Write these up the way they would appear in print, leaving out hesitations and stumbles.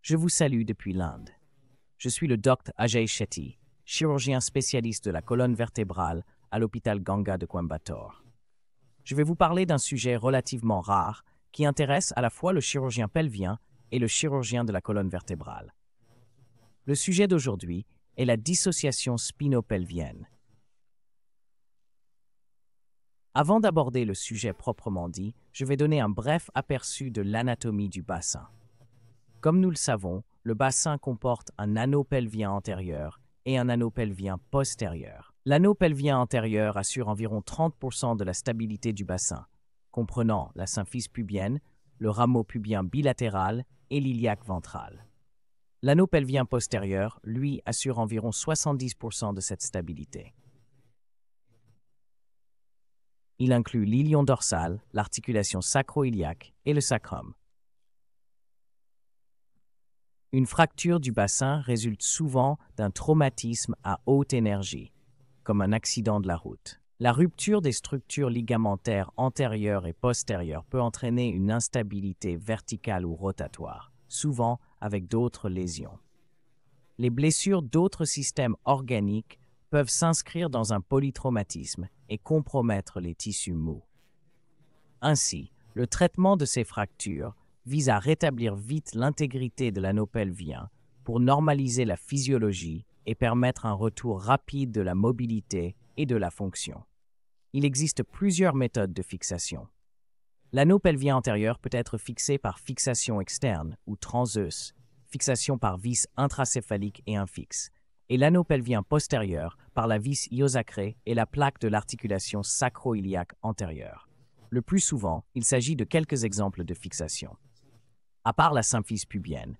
Je vous salue depuis l'Inde. Je suis le Dr Ajay Shetty, chirurgien spécialiste de la colonne vertébrale à l'hôpital Ganga de Coimbatore. Je vais vous parler d'un sujet relativement rare qui intéresse à la fois le chirurgien pelvien et le chirurgien de la colonne vertébrale. Le sujet d'aujourd'hui est la dissociation spinopelvienne. Avant d'aborder le sujet proprement dit, je vais donner un bref aperçu de l'anatomie du bassin. Comme nous le savons, le bassin comporte un anneau pelvien antérieur et un anneau pelvien postérieur. L'anneau pelvien antérieur assure environ 30% de la stabilité du bassin, comprenant la symphyse pubienne, le rameau pubien bilatéral et l'iliaque ventral. L'anneau pelvien postérieur, lui, assure environ 70% de cette stabilité. Il inclut l'ilion dorsal, l'articulation sacro-iliaque et le sacrum. Une fracture du bassin résulte souvent d'un traumatisme à haute énergie, comme un accident de la route. La rupture des structures ligamentaires antérieures et postérieures peut entraîner une instabilité verticale ou rotatoire, souvent avec d'autres lésions. Les blessures d'autres systèmes organiques peuvent s'inscrire dans un polytraumatisme et compromettre les tissus mous. Ainsi, le traitement de ces fractures vise à rétablir vite l'intégrité de l'anneau pelvien pour normaliser la physiologie et permettre un retour rapide de la mobilité et de la fonction. Il existe plusieurs méthodes de fixation. L'anneau pelvien antérieur peut être fixé par fixation externe ou transœus, fixation par vis intracéphalique et infixe, et l'anneau pelvien postérieur par la vis iosacrée et la plaque de l'articulation sacro-iliaque antérieure. Le plus souvent, il s'agit de quelques exemples de fixation. À part la symphyse pubienne,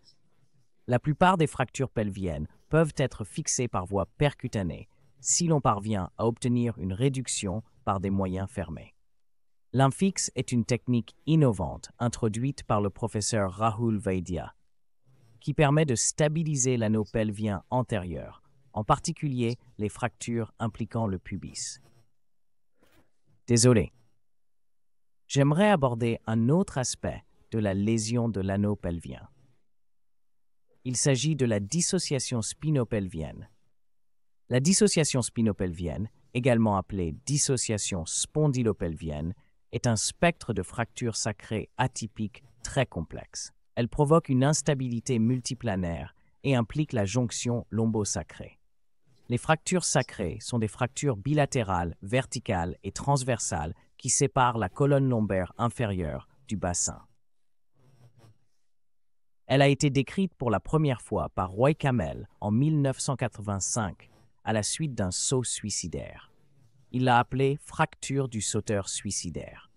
la plupart des fractures pelviennes peuvent être fixées par voie percutanée si l'on parvient à obtenir une réduction par des moyens fermés. L'infixe est une technique innovante introduite par le professeur Rahul Vaidya qui permet de stabiliser l'anneau pelvien antérieur, en particulier les fractures impliquant le pubis. Désolé. J'aimerais aborder un autre aspect de la lésion de l'anneau pelvien. Il s'agit de la dissociation spinopelvienne. La dissociation spinopelvienne, également appelée dissociation spondylopelvienne, est un spectre de fractures sacrées atypiques très complexe. Elle provoque une instabilité multiplanaire et implique la jonction lombo-sacrée. Les fractures sacrées sont des fractures bilatérales, verticales et transversales qui séparent la colonne lombaire inférieure du bassin. Elle a été décrite pour la première fois par Roy Kamel en 1985 à la suite d'un saut suicidaire. Il l'a appelée fracture du sauteur suicidaire.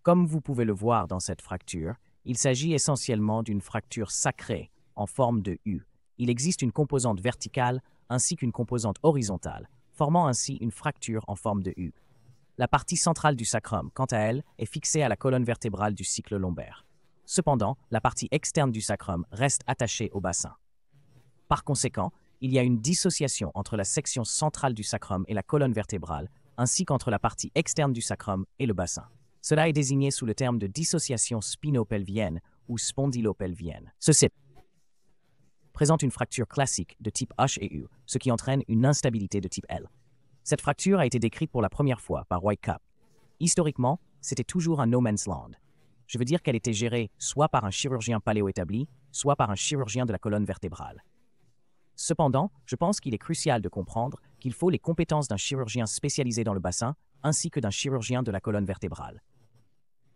Comme vous pouvez le voir dans cette fracture, il s'agit essentiellement d'une fracture sacrée en forme de U. Il existe une composante verticale ainsi qu'une composante horizontale, formant ainsi une fracture en forme de U. La partie centrale du sacrum, quant à elle, est fixée à la colonne vertébrale du cycle lombaire. Cependant, la partie externe du sacrum reste attachée au bassin. Par conséquent, il y a une dissociation entre la section centrale du sacrum et la colonne vertébrale, ainsi qu'entre la partie externe du sacrum et le bassin. Cela est désigné sous le terme de dissociation spinopelvienne ou spondylopelvienne. Ceci présente une fracture classique de type H et U, ce qui entraîne une instabilité de type L. Cette fracture a été décrite pour la première fois par Whitecap. Historiquement, c'était toujours un no man's land. Je veux dire qu'elle était gérée soit par un chirurgien paléo-établi, soit par un chirurgien de la colonne vertébrale. Cependant, je pense qu'il est crucial de comprendre qu'il faut les compétences d'un chirurgien spécialisé dans le bassin ainsi que d'un chirurgien de la colonne vertébrale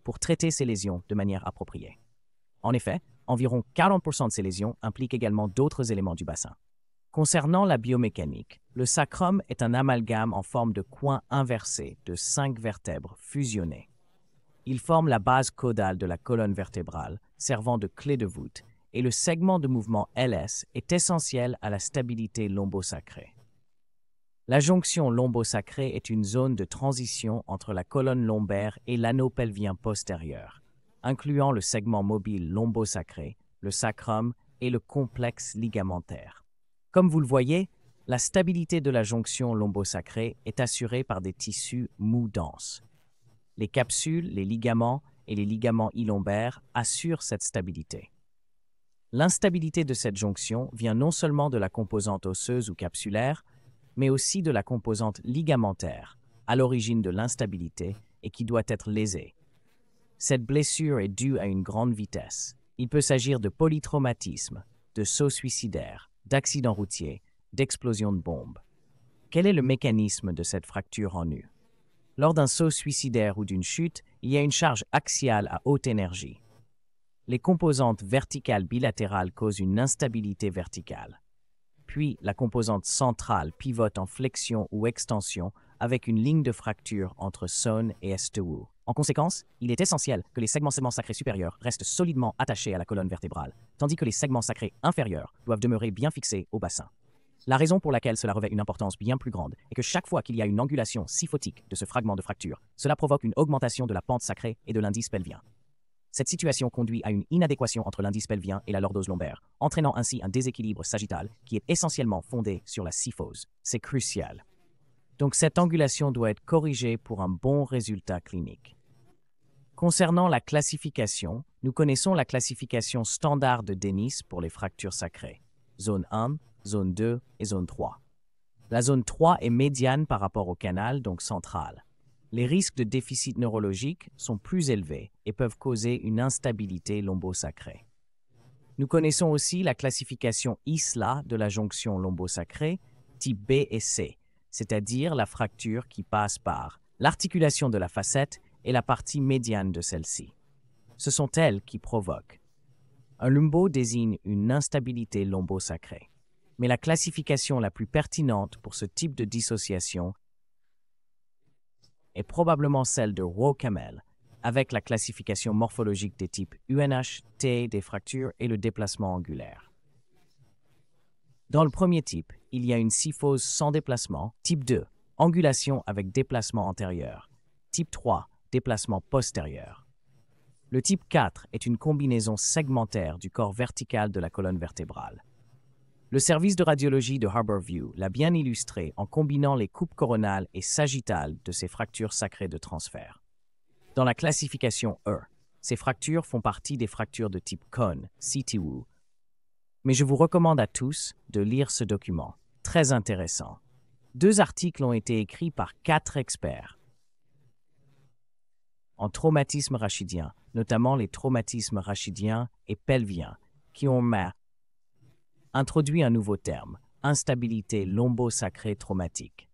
pour traiter ces lésions de manière appropriée. En effet, environ 40% de ces lésions impliquent également d'autres éléments du bassin. Concernant la biomécanique, le sacrum est un amalgame en forme de coin inversé de 5 vertèbres fusionnées. Il forme la base caudale de la colonne vertébrale, servant de clé de voûte, et le segment de mouvement LS est essentiel à la stabilité lombo-sacrée. La jonction lombo-sacrée est une zone de transition entre la colonne lombaire et l'anneau pelvien postérieur, incluant le segment mobile lombo-sacré, le sacrum et le complexe ligamentaire. Comme vous le voyez, la stabilité de la jonction lombo-sacrée est assurée par des tissus mous denses. Les capsules, les ligaments et les ligaments ilombaires assurent cette stabilité. L'instabilité de cette jonction vient non seulement de la composante osseuse ou capsulaire, mais aussi de la composante ligamentaire, à l'origine de l'instabilité et qui doit être lésée. Cette blessure est due à une grande vitesse. Il peut s'agir de polytraumatisme, de saut suicidaire, d'accident routier, d'explosion de bombe. Quel est le mécanisme de cette fracture en U? Lors d'un saut suicidaire ou d'une chute, il y a une charge axiale à haute énergie. Les composantes verticales bilatérales causent une instabilité verticale. Puis, la composante centrale pivote en flexion ou extension avec une ligne de fracture entre Son et Estewu. En conséquence, il est essentiel que les segments sacrés supérieurs restent solidement attachés à la colonne vertébrale, tandis que les segments sacrés inférieurs doivent demeurer bien fixés au bassin. La raison pour laquelle cela revêt une importance bien plus grande est que chaque fois qu'il y a une angulation syphotique de ce fragment de fracture, cela provoque une augmentation de la pente sacrée et de l'indice pelvien. Cette situation conduit à une inadéquation entre l'indice pelvien et la lordose lombaire, entraînant ainsi un déséquilibre sagittal qui est essentiellement fondé sur la syphose. C'est crucial. Donc cette angulation doit être corrigée pour un bon résultat clinique. Concernant la classification, nous connaissons la classification standard de Dennis pour les fractures sacrées. Zone 1, zone 2 et zone 3. La zone 3 est médiane par rapport au canal, donc centrale. Les risques de déficit neurologique sont plus élevés et peuvent causer une instabilité lombosacrée. Nous connaissons aussi la classification ISLA de la jonction lombosacrée, type B et C, c'est-à-dire la fracture qui passe par l'articulation de la facette et la partie médiane de celle-ci. Ce sont elles qui provoquent. Un lumbo désigne une instabilité lombosacrée, mais la classification la plus pertinente pour ce type de dissociation est probablement celle de Rowe-Camel, avec la classification morphologique des types UNH, T des fractures et le déplacement angulaire. Dans le premier type, il y a une syphose sans déplacement, type 2, angulation avec déplacement antérieur, type 3, déplacement postérieur. Le type 4 est une combinaison segmentaire du corps vertical de la colonne vertébrale. Le service de radiologie de Harborview l'a bien illustré en combinant les coupes coronales et sagittales de ces fractures sacrées de transfert. Dans la classification E, ces fractures font partie des fractures de type Cone, CTU, mais je vous recommande à tous de lire ce document, très intéressant. 2 articles ont été écrits par 4 experts en traumatisme rachidien, notamment les traumatismes rachidiens et pelviens, qui ont introduit un nouveau terme, instabilité lombosacrée traumatique.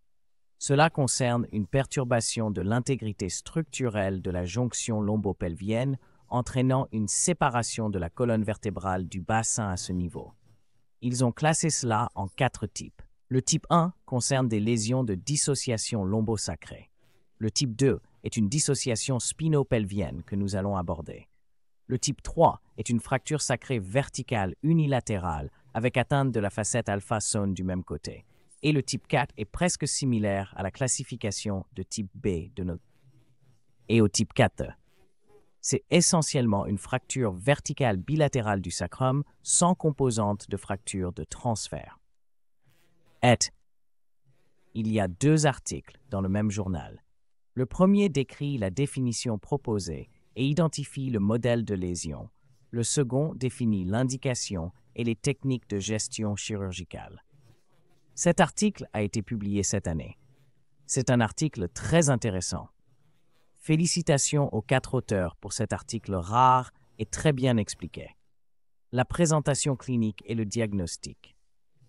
Cela concerne une perturbation de l'intégrité structurelle de la jonction lombopelvienne entraînant une séparation de la colonne vertébrale du bassin à ce niveau. Ils ont classé cela en 4 types. Le type 1 concerne des lésions de dissociation lombosacrée. Le type 2 est une dissociation spinopelvienne que nous allons aborder. Le type 3 est une fracture sacrée verticale unilatérale avec atteinte de la facette alpha-Son du même côté. Et le type 4 est presque similaire à la classification de type B de notre et au type 4. C'est essentiellement une fracture verticale bilatérale du sacrum sans composante de fracture de transfert. Il y a 2 articles dans le même journal. Le premier décrit la définition proposée et identifie le modèle de lésion. Le second définit l'indication et les techniques de gestion chirurgicale. Cet article a été publié cette année. C'est un article très intéressant. Félicitations aux 4 auteurs pour cet article rare et très bien expliqué. La présentation clinique et le diagnostic.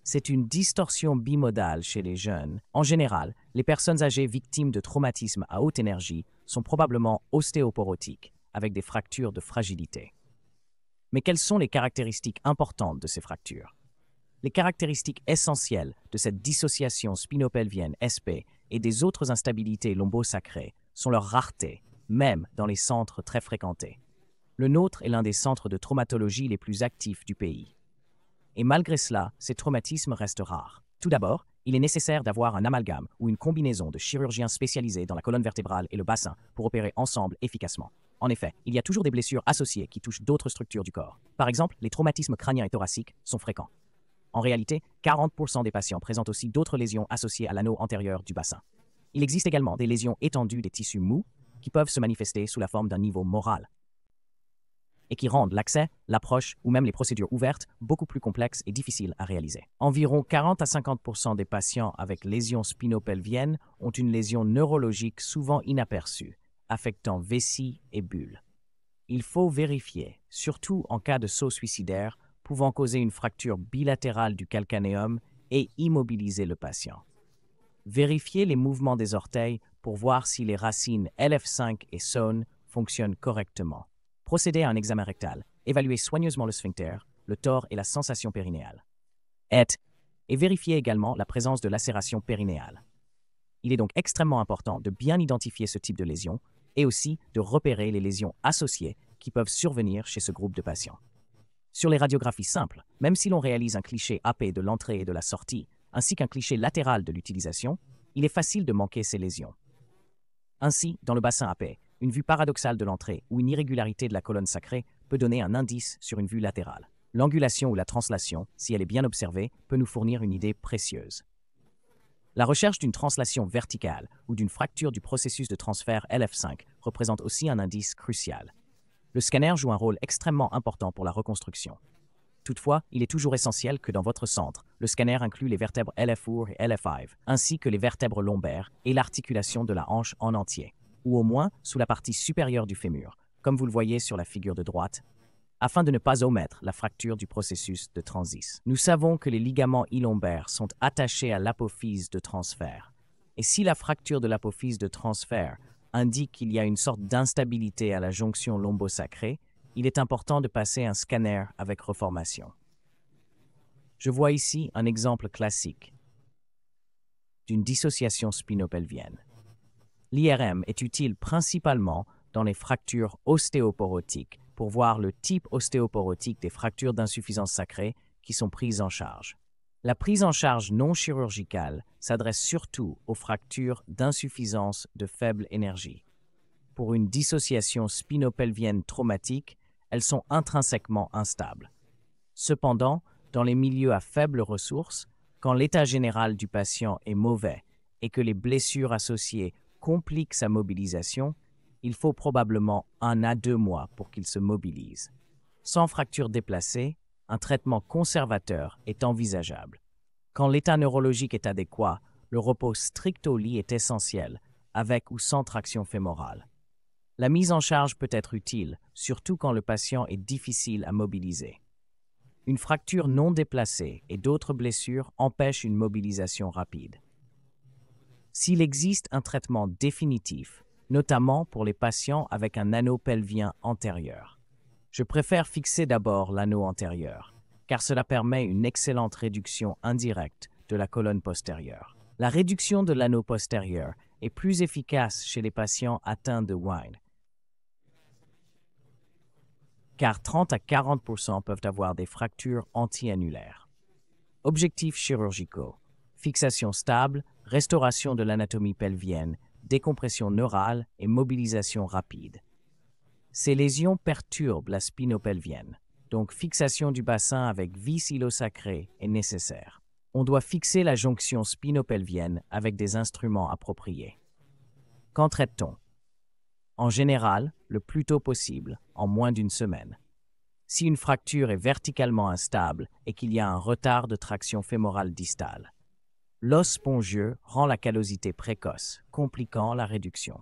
C'est une distorsion bimodale chez les jeunes. En général, les personnes âgées victimes de traumatismes à haute énergie sont probablement ostéoporotiques, avec des fractures de fragilité. Mais quelles sont les caractéristiques importantes de ces fractures? Les caractéristiques essentielles de cette dissociation spinopelvienne SP et des autres instabilités lombosacrées sont leur rareté, même dans les centres très fréquentés. Le nôtre est l'un des centres de traumatologie les plus actifs du pays. Et malgré cela, ces traumatismes restent rares. Tout d'abord, il est nécessaire d'avoir un amalgame ou une combinaison de chirurgiens spécialisés dans la colonne vertébrale et le bassin pour opérer ensemble efficacement. En effet, il y a toujours des blessures associées qui touchent d'autres structures du corps. Par exemple, les traumatismes crâniens et thoraciques sont fréquents. En réalité, 40% des patients présentent aussi d'autres lésions associées à l'anneau antérieur du bassin. Il existe également des lésions étendues des tissus mous qui peuvent se manifester sous la forme d'un niveau moral. et qui rendent l'accès, l'approche ou même les procédures ouvertes beaucoup plus complexes et difficiles à réaliser. Environ 40 à 50% des patients avec lésions spinopelviennes ont une lésion neurologique souvent inaperçue, affectant vessie et bulles. Il faut vérifier, surtout en cas de saut suicidaire, pouvant causer une fracture bilatérale du calcanéum et immobiliser le patient. Vérifiez les mouvements des orteils pour voir si les racines LF5 et SON fonctionnent correctement. Procédez à un examen rectal. Évaluez soigneusement le sphincter, le tore et la sensation périnéale. Et vérifiez également la présence de lacération périnéale. Il est donc extrêmement important de bien identifier ce type de lésion et aussi de repérer les lésions associées qui peuvent survenir chez ce groupe de patients. Sur les radiographies simples, même si l'on réalise un cliché AP de l'entrée et de la sortie, ainsi qu'un cliché latéral de l'utilisation, il est facile de manquer ces lésions. Ainsi, dans le bassin AP, une vue paradoxale de l'entrée ou une irrégularité de la colonne sacrée peut donner un indice sur une vue latérale. L'angulation ou la translation, si elle est bien observée, peut nous fournir une idée précieuse. La recherche d'une translation verticale ou d'une fracture du processus de transfert LF5 représente aussi un indice crucial. Le scanner joue un rôle extrêmement important pour la reconstruction. Toutefois, il est toujours essentiel que dans votre centre, le scanner inclue les vertèbres LF4 et LF5, ainsi que les vertèbres lombaires et l'articulation de la hanche en entier, ou au moins sous la partie supérieure du fémur, comme vous le voyez sur la figure de droite, afin de ne pas omettre la fracture du processus de transit. Nous savons que les ligaments ilombaires sont attachés à l'apophyse de transfert, et si la fracture de l'apophyse de transfert indique qu'il y a une sorte d'instabilité à la jonction lombosacrée, il est important de passer un scanner avec reformation. Je vois ici un exemple classique d'une dissociation spinopelvienne. L'IRM est utile principalement dans les fractures ostéoporotiques pour voir le type ostéoporotique des fractures d'insuffisance sacrée qui sont prises en charge. La prise en charge non chirurgicale s'adresse surtout aux fractures d'insuffisance de faible énergie. Pour une dissociation spinopelvienne traumatique, elles sont intrinsèquement instables. Cependant, dans les milieux à faibles ressources, quand l'état général du patient est mauvais et que les blessures associées compliquent sa mobilisation, il faut probablement 1 à 2 mois pour qu'il se mobilise. Sans fracture déplacée, un traitement conservateur est envisageable. Quand l'état neurologique est adéquat, le repos strict au lit est essentiel, avec ou sans traction fémorale. La mise en charge peut être utile, surtout quand le patient est difficile à mobiliser. Une fracture non déplacée et d'autres blessures empêchent une mobilisation rapide. S'il existe un traitement définitif, notamment pour les patients avec un anneau pelvien antérieur, je préfère fixer d'abord l'anneau antérieur, car cela permet une excellente réduction indirecte de la colonne postérieure. La réduction de l'anneau postérieur est plus efficace chez les patients atteints de Wine, car 30 à 40% peuvent avoir des fractures anti-annulaires. Objectifs chirurgicaux: fixation stable, restauration de l'anatomie pelvienne, décompression neurale et mobilisation rapide. Ces lésions perturbent la spinopelvienne, donc fixation du bassin avec vis ilo-sacré est nécessaire. On doit fixer la jonction spinopelvienne avec des instruments appropriés. Qu'en traite-t-on? En général, le plus tôt possible, en moins d'1 semaine. Si une fracture est verticalement instable et qu'il y a un retard de traction fémorale distale, l'os spongieux rend la callosité précoce, compliquant la réduction.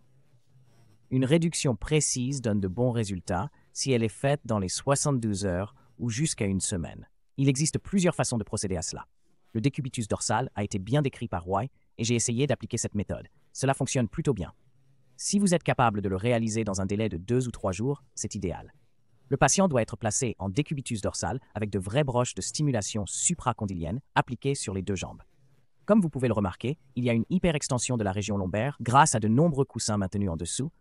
Une réduction précise donne de bons résultats si elle est faite dans les 72 heures ou jusqu'à 1 semaine. Il existe plusieurs façons de procéder à cela. Le décubitus dorsal a été bien décrit par Roy et j'ai essayé d'appliquer cette méthode. Cela fonctionne plutôt bien. Si vous êtes capable de le réaliser dans un délai de 2 ou 3 jours, c'est idéal. Le patient doit être placé en décubitus dorsal avec de vraies broches de stimulation supracondylienne appliquées sur les 2 jambes. Comme vous pouvez le remarquer, il y a une hyperextension de la région lombaire grâce à de nombreux coussins maintenus en dessous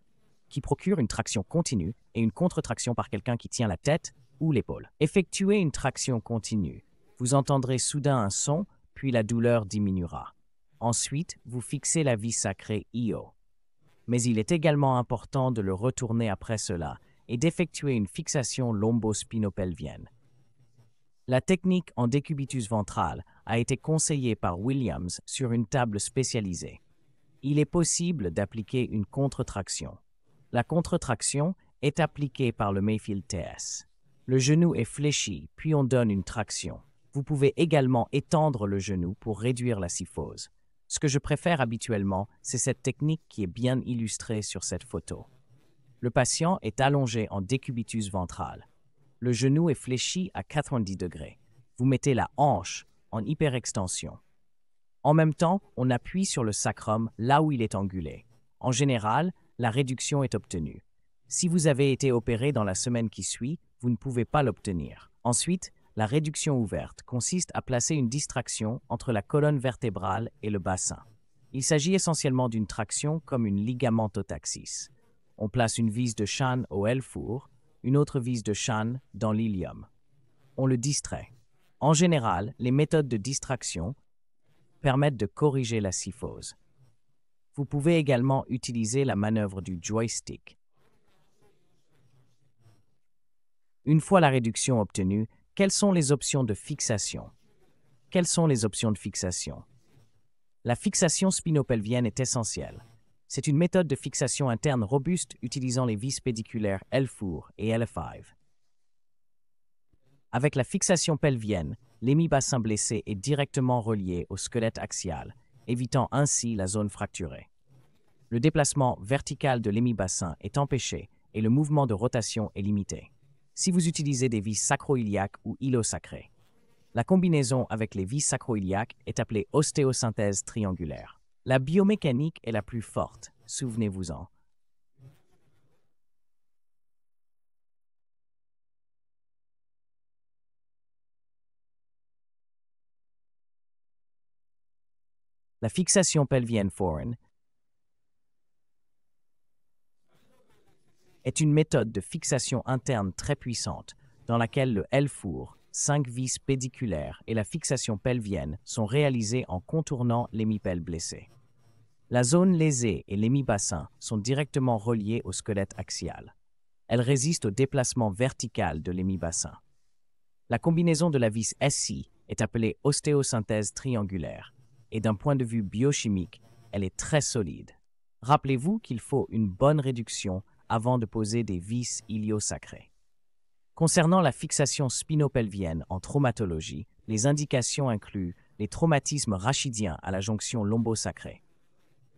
qui procurent une traction continue et une contre-traction par quelqu'un qui tient la tête ou l'épaule. Effectuez une traction continue. Vous entendrez soudain un son, puis la douleur diminuera. Ensuite, vous fixez la vis sacrée IO. Mais il est également important de le retourner après cela et d'effectuer une fixation lombospinopelvienne. La technique en décubitus ventral a été conseillée par Williams sur une table spécialisée. Il est possible d'appliquer une contre-traction. La contre-traction est appliqué par le Mayfield TS. Le genou est fléchi, puis on donne une traction. Vous pouvez également étendre le genou pour réduire la kyphose. Ce que je préfère habituellement, c'est cette technique qui est bien illustrée sur cette photo. Le patient est allongé en décubitus ventral. Le genou est fléchi à 90 degrés. Vous mettez la hanche en hyperextension. En même temps, on appuie sur le sacrum là où il est angulé. En général, la réduction est obtenue. Si vous avez été opéré dans la semaine qui suit, vous ne pouvez pas l'obtenir. Ensuite, la réduction ouverte consiste à placer une distraction entre la colonne vertébrale et le bassin. Il s'agit essentiellement d'une traction comme une ligamentotaxis. On place une vis de Shan au L-four, une autre vis de Shan dans l'ilium. On le distrait. En général, les méthodes de distraction permettent de corriger la kyphose. Vous pouvez également utiliser la manœuvre du joystick. Une fois la réduction obtenue, quelles sont les options de fixation? Quelles sont les options de fixation? La fixation spinopelvienne est essentielle. C'est une méthode de fixation interne robuste utilisant les vis pédiculaires L4 et L5. Avec la fixation pelvienne, l'hémibassin blessé est directement relié au squelette axial, évitant ainsi la zone fracturée. Le déplacement vertical de l'hémibassin est empêché et le mouvement de rotation est limité. Si vous utilisez des vis sacro-iliaques ou ilosacrées, la combinaison avec les vis sacro-iliaques est appelée ostéosynthèse triangulaire. La biomécanique est la plus forte, souvenez-vous-en. La fixation pelvienne foreign est une méthode de fixation interne très puissante dans laquelle le L-four, 5 vis pédiculaires et la fixation pelvienne sont réalisés en contournant l'hémipèle blessé. La zone lésée et l'hémibassin sont directement reliés au squelette axial. Elles résistent au déplacement vertical de l'hémibassin. La combinaison de la vis SI est appelée ostéosynthèse triangulaire et d'un point de vue biochimique, elle est très solide. Rappelez-vous qu'il faut une bonne réduction avant de poser des vis iliosacrées. Concernant la fixation spinopelvienne en traumatologie, les indications incluent les traumatismes rachidiens à la jonction lombosacrée.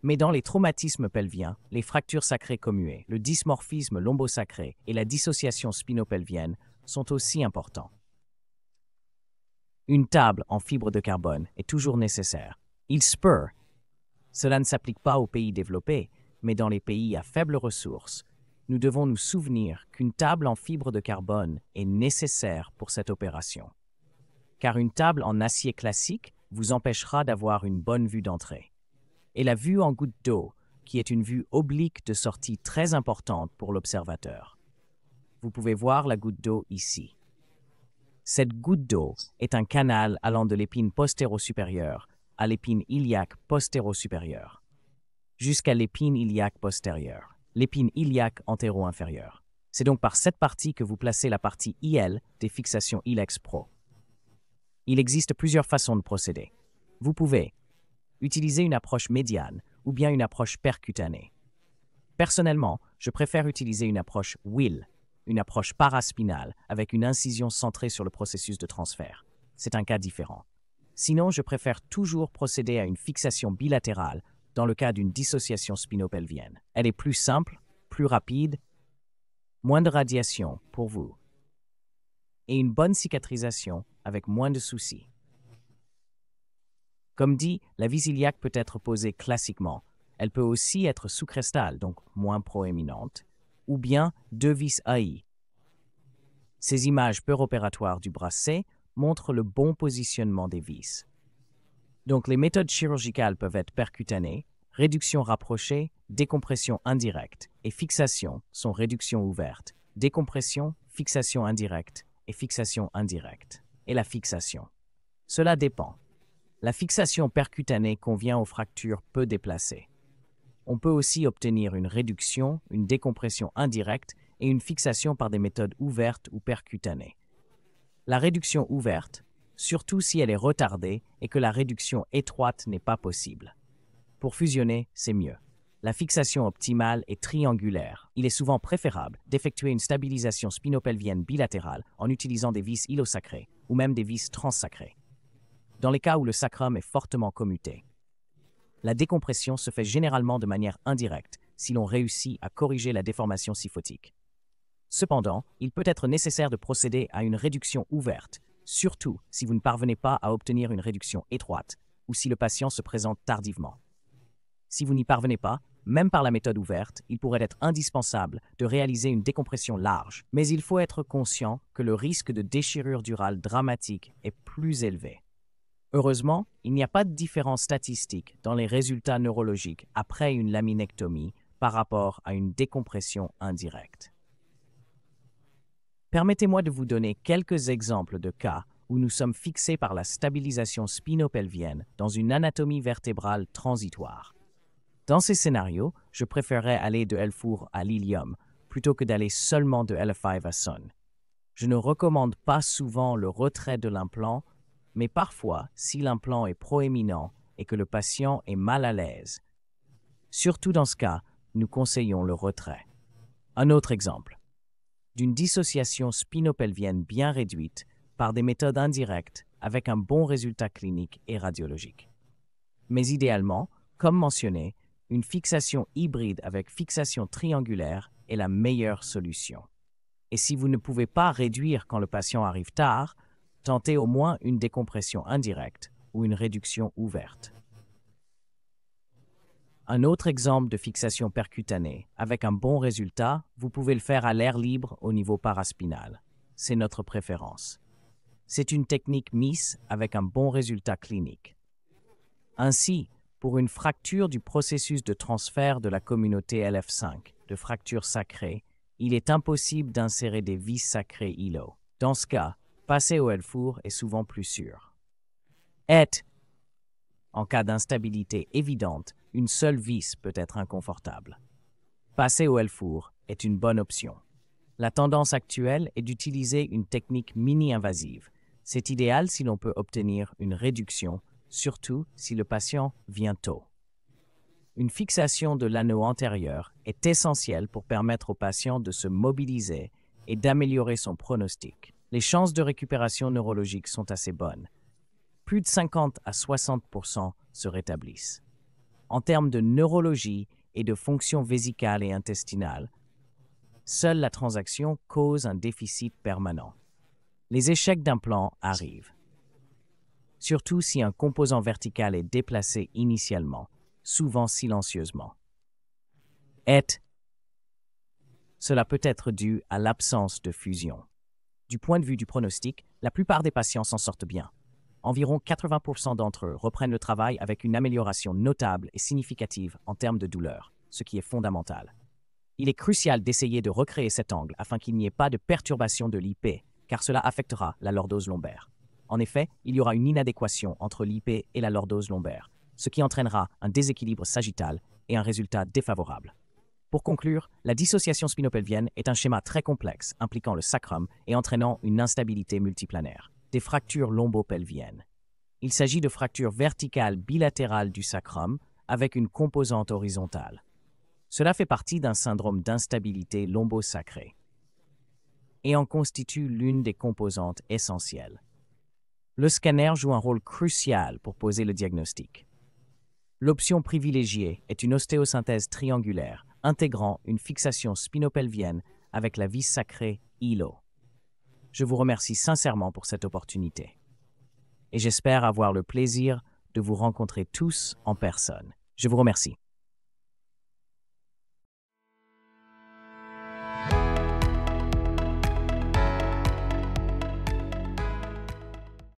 Mais dans les traumatismes pelviens, les fractures sacrées commuées, le dysmorphisme lombosacré et la dissociation spinopelvienne sont aussi importants. Une table en fibre de carbone est toujours nécessaire. Il se peut. Cela ne s'applique pas aux pays développés, mais dans les pays à faibles ressources, nous devons nous souvenir qu'une table en fibre de carbone est nécessaire pour cette opération. Car une table en acier classique vous empêchera d'avoir une bonne vue d'entrée. Et la vue en goutte d'eau, qui est une vue oblique de sortie très importante pour l'observateur. Vous pouvez voir la goutte d'eau ici. Cette goutte d'eau est un canal allant de l'épine postéro-supérieure à l'épine iliaque postéro-supérieure, jusqu'à l'épine iliaque postérieure, l'épine iliaque antéro-inférieure. C'est donc par cette partie que vous placez la partie IL des fixations ILEX Pro. Il existe plusieurs façons de procéder. Vous pouvez utiliser une approche médiane ou bien une approche percutanée. Personnellement, je préfère utiliser une approche WIL, une approche paraspinale avec une incision centrée sur le processus de transfert. C'est un cas différent. Sinon, je préfère toujours procéder à une fixation bilatérale dans le cas d'une dissociation spinopelvienne. Elle est plus simple, plus rapide, moins de radiation pour vous et une bonne cicatrisation avec moins de soucis. Comme dit, la vis iliaque peut être posée classiquement. Elle peut aussi être sous-crestale, donc moins proéminente, ou bien deux vis AI. Ces images peuropératoires du bras C montrent le bon positionnement des vis. Donc les méthodes chirurgicales peuvent être percutanées, réduction rapprochée, décompression indirecte, et fixation sont réduction ouverte, décompression, fixation indirecte et fixation indirecte. Et la fixation. Cela dépend. La fixation percutanée convient aux fractures peu déplacées. On peut aussi obtenir une réduction, une décompression indirecte et une fixation par des méthodes ouvertes ou percutanées. La réduction ouverte, surtout si elle est retardée et que la réduction étroite n'est pas possible. Pour fusionner, c'est mieux. La fixation optimale est triangulaire. Il est souvent préférable d'effectuer une stabilisation spinopelvienne bilatérale en utilisant des vis ilosacrées ou même des vis transsacrées. Dans les cas où le sacrum est fortement commuté, la décompression se fait généralement de manière indirecte si l'on réussit à corriger la déformation symphotique. Cependant, il peut être nécessaire de procéder à une réduction ouverte, surtout si vous ne parvenez pas à obtenir une réduction étroite ou si le patient se présente tardivement. Si vous n'y parvenez pas, même par la méthode ouverte, il pourrait être indispensable de réaliser une décompression large, mais il faut être conscient que le risque de déchirure durale dramatique est plus élevé. Heureusement, il n'y a pas de différence statistique dans les résultats neurologiques après une laminectomie par rapport à une décompression indirecte. Permettez-moi de vous donner quelques exemples de cas où nous sommes fixés par la stabilisation spinopelvienne dans une anatomie vertébrale transitoire. Dans ces scénarios, je préférerais aller de L4 à l'ilium plutôt que d'aller seulement de L5 à Son. Je ne recommande pas souvent le retrait de l'implant, mais parfois, si l'implant est proéminent et que le patient est mal à l'aise. Surtout dans ce cas, nous conseillons le retrait. Un autre exemple. D'une dissociation spinopelvienne bien réduite par des méthodes indirectes avec un bon résultat clinique et radiologique. Mais idéalement, comme mentionné, une fixation hybride avec fixation triangulaire est la meilleure solution. Et si vous ne pouvez pas réduire quand le patient arrive tard, tentez au moins une décompression indirecte ou une réduction ouverte. Un autre exemple de fixation percutanée, avec un bon résultat, vous pouvez le faire à l'air libre au niveau paraspinal. C'est notre préférence. C'est une technique MIS avec un bon résultat clinique. Ainsi, pour une fracture du processus de transfert de la communauté LF5, de fracture sacrée, il est impossible d'insérer des vis sacrées ILO. Dans ce cas, passer au L4 est souvent plus sûr. En cas d'instabilité évidente, une seule vis peut être inconfortable. Passer au L4 est une bonne option. La tendance actuelle est d'utiliser une technique mini-invasive. C'est idéal si l'on peut obtenir une réduction, surtout si le patient vient tôt. Une fixation de l'anneau antérieur est essentielle pour permettre au patient de se mobiliser et d'améliorer son pronostic. Les chances de récupération neurologique sont assez bonnes. Plus de 50 à 60% se rétablissent. En termes de neurologie et de fonction vésicale et intestinale, seule la transaction cause un déficit permanent. Les échecs d'implant arrivent, surtout si un composant vertical est déplacé initialement, souvent silencieusement. Cela peut être dû à l'absence de fusion. Du point de vue du pronostic, la plupart des patients s'en sortent bien. Environ 80% d'entre eux reprennent le travail avec une amélioration notable et significative en termes de douleur, ce qui est fondamental. Il est crucial d'essayer de recréer cet angle afin qu'il n'y ait pas de perturbation de l'IP, car cela affectera la lordose lombaire. En effet, il y aura une inadéquation entre l'IP et la lordose lombaire, ce qui entraînera un déséquilibre sagittal et un résultat défavorable. Pour conclure, la dissociation spinopelvienne est un schéma très complexe impliquant le sacrum et entraînant une instabilité multiplanaire. Des fractures lombopelviennes. Il s'agit de fractures verticales bilatérales du sacrum avec une composante horizontale. Cela fait partie d'un syndrome d'instabilité lombosacrée et en constitue l'une des composantes essentielles. Le scanner joue un rôle crucial pour poser le diagnostic. L'option privilégiée est une ostéosynthèse triangulaire intégrant une fixation spinopelvienne avec la vis sacrée ILO. Je vous remercie sincèrement pour cette opportunité et j'espère avoir le plaisir de vous rencontrer tous en personne. Je vous remercie.